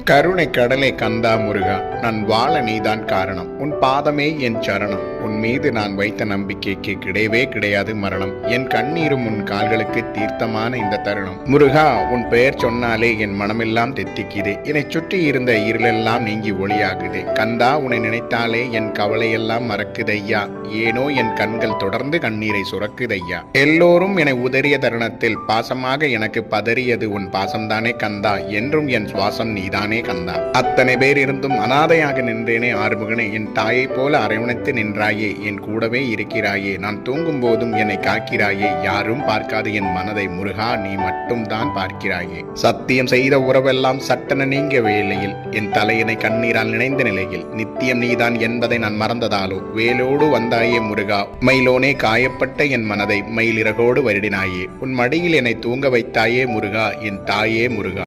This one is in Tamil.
கருணை கடலை கந்தா முருகா, நான் வாழ நீதான் காரணம். உன் பாதமே என் சரணம். உன் மீது நான் வைத்த நம்பிக்கைக்கு கிடையவே கிடையாது மரணம். என் கண்ணீரும் உன் கால்களுக்கு தீர்த்தமான இந்த தருணம். முருகா, உன் பெயர் சொன்னாலே என் மனமெல்லாம் தெத்திக்குதே. என்னை சுற்றி இருந்த இருளெல்லாம் நீங்கி ஒளியாகுதே. கந்தா, உன்னை நினைத்தாலே என் கவலையெல்லாம் மறக்குதையா. ஏனோ என் கண்கள் தொடர்ந்து கண்ணீரை சுரக்குதையா. எல்லோரும் என்னை உதறிய தருணத்தில் பாசமாக எனக்கு பதறியது உன் பாசம்தானே கந்தா. என்றும் என் சுவாசம் நீதானே கந்தா. அத்தனை பேர் இருந்தும் அனாதையாக நின்றேனே ஆறுமுகனே. என் தாயை போல அரவணைத்து நின்றாயே, என் கூடவே இருக்கிறாயே. நான் தூங்கும் போதும் என்னை காக்கிறாயே. யாரும் பார்க்காது என் மனதை முருகா, நீ மட்டும் தான் பார்க்கிறாயே. சத்தியம் செய்த உறவெல்லாம் சட்டென நீங்க வேளையில் என் தலையினை கண்ணீரால் நினைந்த நிலையில் நித்தியம் நீதான் என்பதை நான் மறந்ததாலோ வேலோடு வந்தாயே முருகா. மயிலோனே, காயப்பட்ட என் மனதை மயிலிறகோடு வருடினாயே. உன் மடியில் என்னை தூங்க வைத்தாயே முருகா, என் தாயே முருகா.